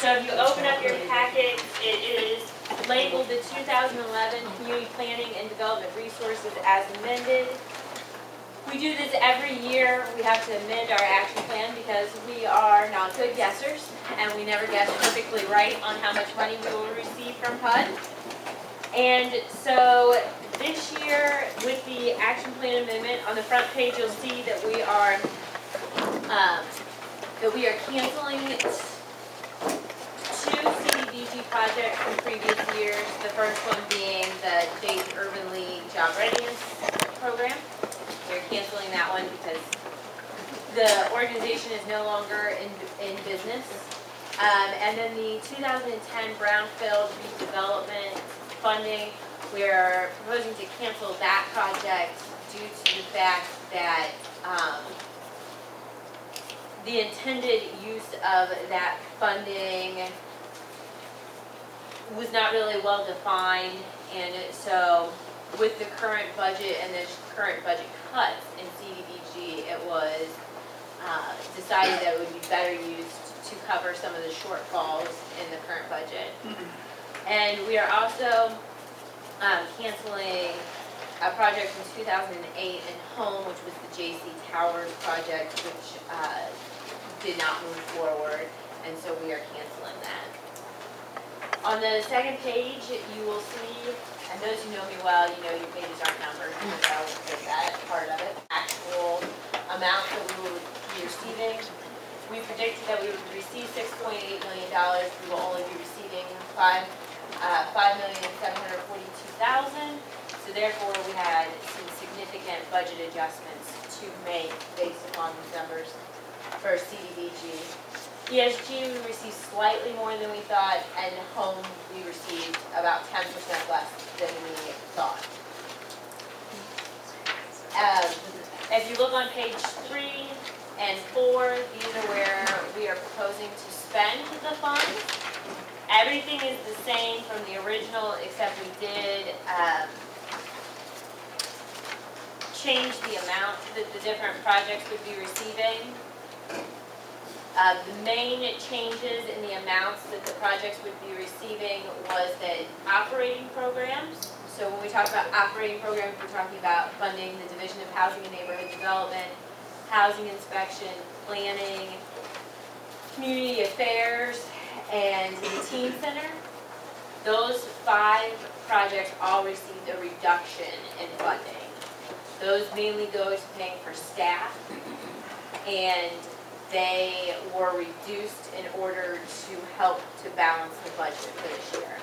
So if you open up your packet, it is labeled the 2011 Community Planning and Development Resources as amended. We do this every year. We have to amend our action plan because we are not good guessers and we never guess perfectly right on how much money we will receive from HUD. And so this year with the action plan amendment, on the front page you'll see that we are canceling 2 CDBG projects from previous years. The first one being the Dayton Urban League Job Readiness Program. We're canceling that one because the organization is no longer in business. And then the 2010 Brownfield Redevelopment Funding, we're proposing to cancel that project due to the fact that the intended use of that funding was not really well defined, and so with the current budget and the current budget cuts in CDBG, it was decided that it would be better used to cover some of the shortfalls in the current budget. And we are also canceling a project from 2008 in Home, which was the JC Towers project, which did not move forward, and so we are canceling that. On the second page, you will see, and those who know me well, you know your pages aren't numbered, so there's that part of it. Actual amount that we will be receiving. We predicted that we would receive $6.8 million. We will only be receiving $5,742,000. So therefore, we had some significant budget adjustments to make based upon these numbers for CDBG. ESG, we received slightly more than we thought, and Home, we received about 10% less than we thought. If you look on page 3 and 4, these are where we are proposing to spend the funds. Everything is the same from the original, except we did change the amount that the different projects would be receiving. The main changes in the amounts that the projects would be receiving was that operating programs. So when we talk about operating programs, we're talking about funding the Division of Housing and Neighborhood Development, housing inspection, planning, community affairs, and the teen center. Those 5 projects all received a reduction in funding. Those mainly go to paying for staff, and they were reduced in order to help to balance the budget for this year.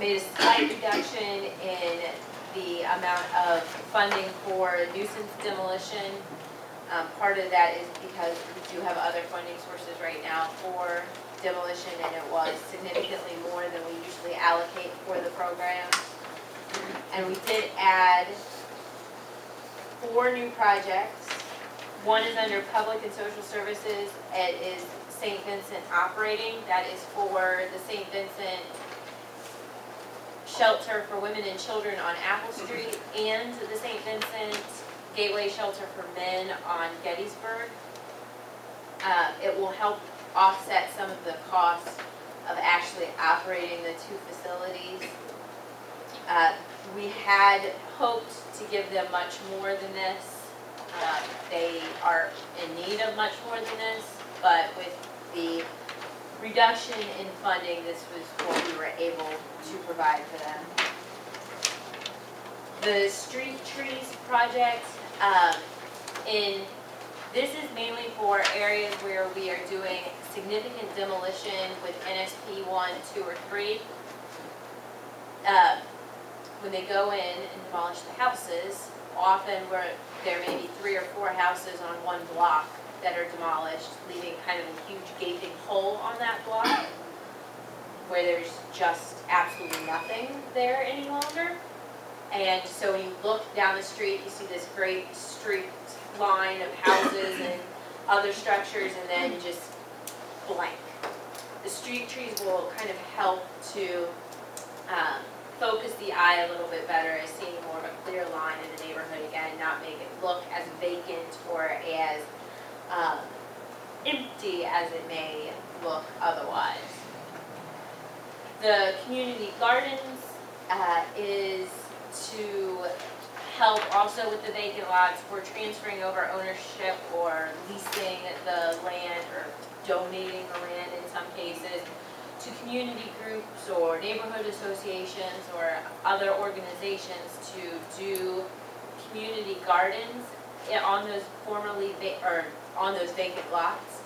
Made a slight reduction in the amount of funding for nuisance demolition. Part of that is because we do have other funding sources right now for demolition, and it was significantly more than we usually allocate for the program. And we did add 4 new projects. One is under Public and Social Services. It is St. Vincent Operating. That is for the St. Vincent Shelter for Women and Children on Apple Street and the St. Vincent Gateway Shelter for Men on Gettysburg. It will help offset some of the costs of actually operating the 2 facilities. We had hoped to give them much more than this. They are in need of much more than this, but with the reduction in funding, this was what we were able to provide for them. The street trees project, this is mainly for areas where we are doing significant demolition with NSP 1, 2, or 3. When they go in and demolish the houses, often there may be 3 or 4 houses on one block that are demolished, leaving kind of a huge gaping hole on that block where there's just absolutely nothing there any longer. And so when you look down the street, you see this great street line of houses and other structures, and then just blank. The street trees will kind of help to focus the eye a little bit better as seeing more of a clear line in the neighborhood again, not make it look as vacant or as empty as it may look otherwise. The community gardens is to help also with the vacant lots. We're transferring over ownership or leasing the land or donating the land in some cases to community groups or neighborhood associations or other organizations to do community gardens on those on those vacant lots.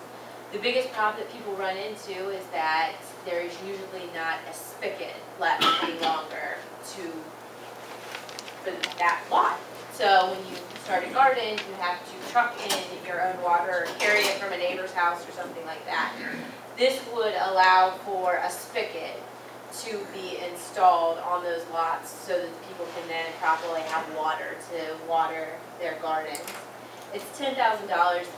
The biggest problem that people run into is that there is usually not a spigot left any longer for that lot. So when you start a garden, you have to truck in your own water or carry it from a neighbor's house or something like that. This would allow for a spigot to be installed on those lots so that people can then properly have water to water their gardens. It's $10,000.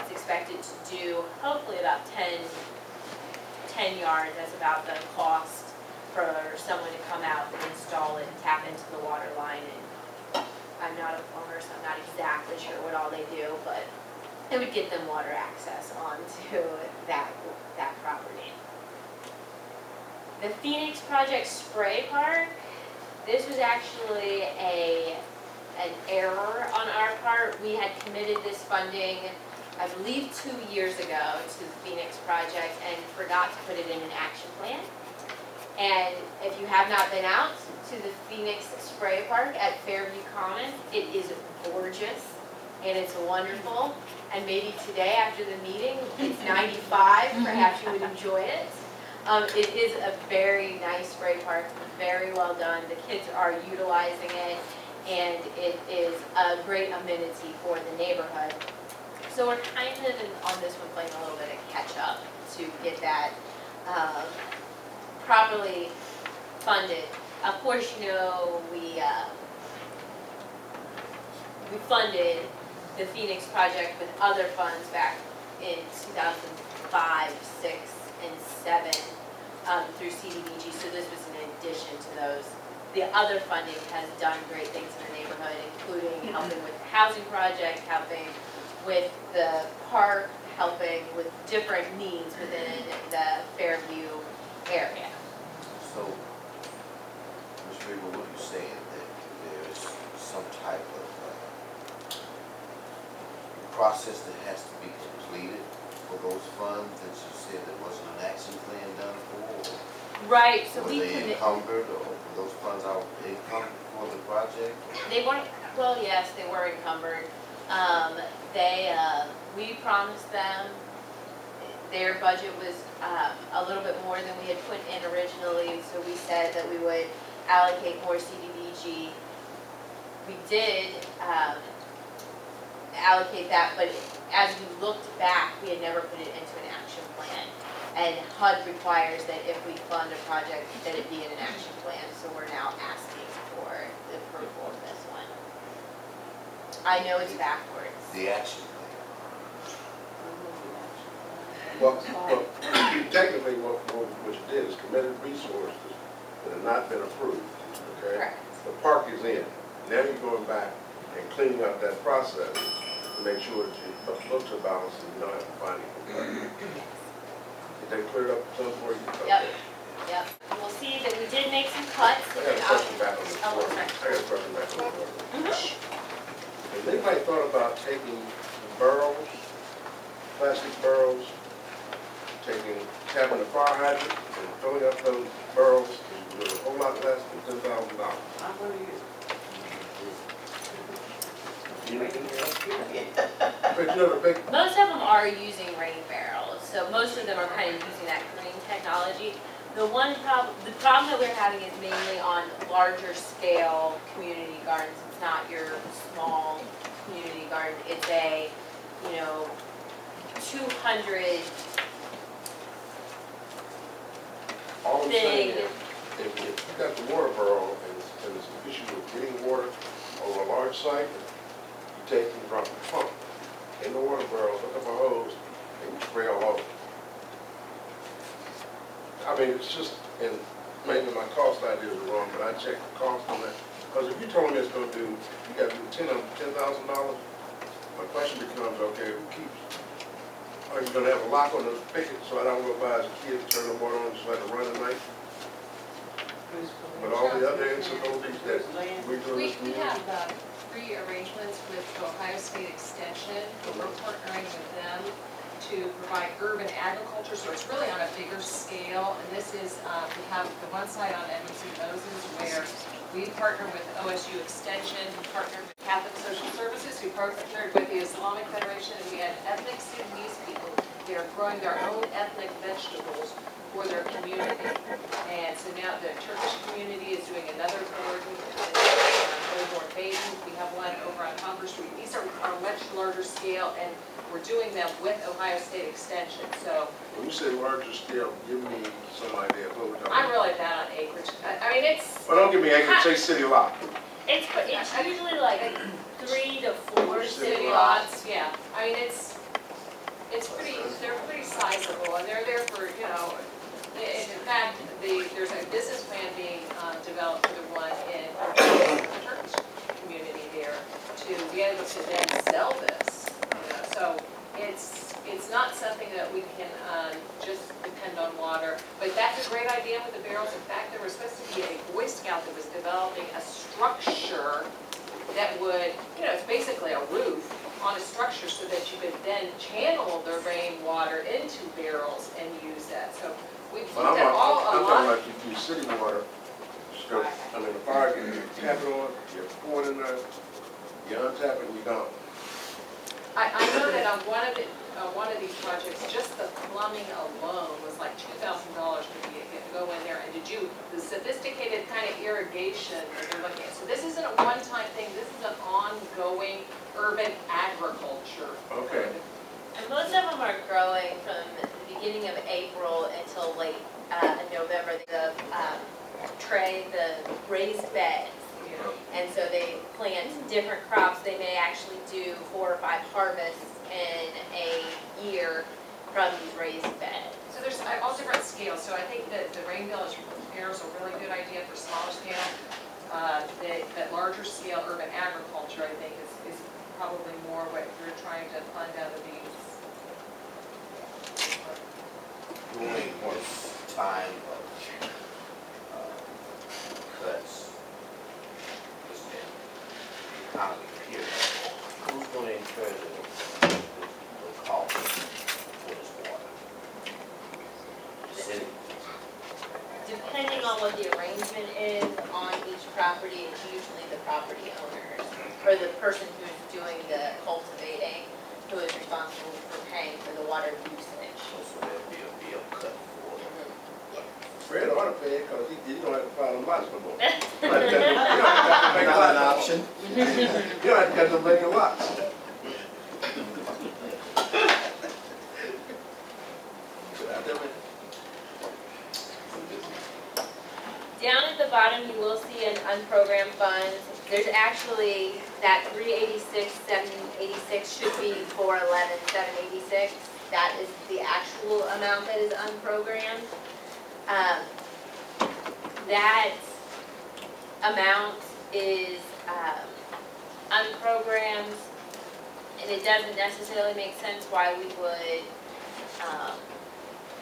It's expected to do hopefully about 10 yards. That's about the cost for someone to come out and install it and tap into the water line. And I'm not a plumber, so I'm not exactly sure what all they do, but it would get them water access onto that property. The Phoenix Project Spray Park, this was actually an error on our part. We had committed this funding, I believe 2 years ago, to the Phoenix Project and forgot to put it in an action plan. And if you have not been out to the Phoenix Spray Park at Fairview Commons, it is gorgeous and it's wonderful. And maybe today after the meeting, it's 95, perhaps you would enjoy it. It is a very nice spray park, very well done. The kids are utilizing it, and it is a great amenity for the neighborhood. So we're kind of on this one playing a little bit of catch up to get that properly funded. Of course, you know, we funded the Phoenix Project with other funds back in 2005, 6, and 7 through CDBG, so this was in addition to those. The other funding has done great things in the neighborhood, including helping with the housing project, helping with the park, helping with different needs within the Fairview area. So, Ms. Reaver, what are you saying, that there's some type of process that has to be completed for those funds that you said there wasn't an action plan done for? Right, so were we they encumbered, or were those funds out encumbered for the project? They weren't, well, yes, they were encumbered. We promised them, their budget was a little bit more than we had put in originally, so we said that we would allocate more CDBG. We did allocate that, but as we looked back, we had never put it into an action plan. And HUD requires that if we fund a project, that it be in an action plan, so we're now asking for the approval of this one. I know it's backwards. The action plan. Well, technically, what you did is committed resources that have not been approved, okay? Correct. The park is in. Now you're going back and cleaning up that process to make sure that you look to balance and you don't have to find anything. Did they clear it up some for you? Yep. Yep. We'll see that we did make some cuts. I got a question back on the floor. Has anybody thought about taking barrels, plastic barrels, tapping the fire hydrant and filling up those barrels with a whole lot less than $10,000? But you know the big. Most of them are using rain barrels, so most of them are kind of using that green technology. The problem that we're having is mainly on larger scale community gardens. It's not your small community garden. It's a, 200 All I'm saying big. is, if you got the water barrel and there's an issue with getting water over a large site, you take and drop a pump in the water barrel, hook up a hose, and you spray all over. I mean, it's just, and maybe my cost idea is wrong, but I checked the cost on that. Because if you told me it's going to do, you got to do $10,000, my question becomes, okay, who keeps? Are you going to have a lock on the spigot so I don't go by as a kid, turn the water on, just let it run at night? But all the other facilities that we do We this community. have pre-arrangements with Ohio State Extension, and we're partnering with them to provide urban agriculture, so it's really on a bigger scale. And this is, we have the one side on Edmonds Moses where we partner with OSU Extension, we partnered with Catholic Social Services, who partnered with the Islamic Federation, and we had ethnic Sudanese people that are growing their own ethnic vegetables for their community. And so now the Turkish community is doing another garden over in Dayton. We have one over on Congress Street. These are much larger scale, and we're doing them with Ohio State Extension. So When you say larger scale, give me some idea of what we're talking I'm about. really bad on acreage. I mean, it's, Well, don't give me acreage, say city lot. It's usually like 3 to 4 city city lots, yeah. I mean, it's pretty, they're pretty sizable, and they're there for, you know, in fact, there's a business plan being developed for the one in the Turkish community there to be able to then sell this, you know. So it's not something that we can just depend on water, but that's a great idea with the barrels. In fact, there was supposed to be a Boy Scout that was developing a structure that would, you know, it's basically a roof on a structure so that you could then channel the rainwater into barrels and use that. So we've But looked at I'm all, a talking lot. about you use city water. So, I mean, the fire, you tap it on, you pour it in there, you untap it, we done. I know that on one of these projects, just the plumbing alone was like $2,000 to go in there and to do the sophisticated kind of irrigation that they're looking at. So this isn't a one-time thing, this is an ongoing urban agriculture. Okay. And most of them are growing from the beginning of April until late November. The raised beds. And so they plant different crops. They may actually do 4 or 5 harvests in a year from these raised beds. So there's all different scales. So I think that the rain barrels are a really good idea for smaller scale. That larger scale urban agriculture, I think, is probably more what you're trying to fund out of these. During this time of cuts, this economy period, who's going to incur the cost for this water? The city? Depending on what the arrangement is on each property, it's usually the property owners or the person who's doing the cultivating who is responsible for paying for the water usage. So there'll be a bill cut for it. Fred ought to pay it, because he don't have to file them lots no more. You Not an option. don't have to cut them vacant lots. Down at the bottom, you will see an unprogrammed funds. There's actually, that 386, 786 should be 411, 786. That is the actual amount that is unprogrammed. That amount is unprogrammed, and it doesn't necessarily make sense why we would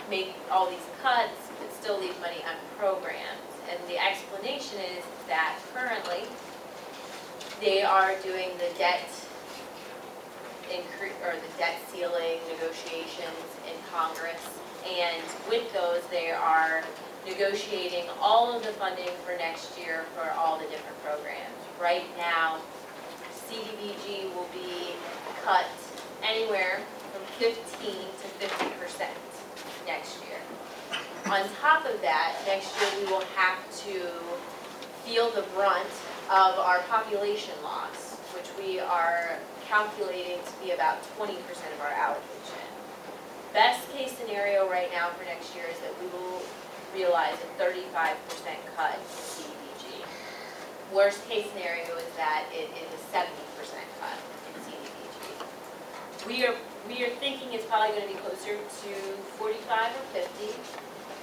make all these cuts but still leave money unprogrammed. And the explanation is that currently they are doing the debt ceiling negotiations in Congress, and with those they are negotiating all of the funding for next year for all the different programs. Right now, CDBG will be cut anywhere from 15 to 50% next year. On top of that, next year we will have to feel the brunt of our population loss, which we are calculating to be about 20% of our allocation. Best case scenario right now for next year is that we will realize a 35% cut in CDBG. Worst case scenario is that it is a 70% cut in CDBG. We are thinking it's probably going to be closer to 45 or 50.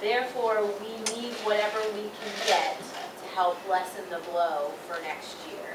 Therefore, we need whatever we can get to help lessen the blow for next year.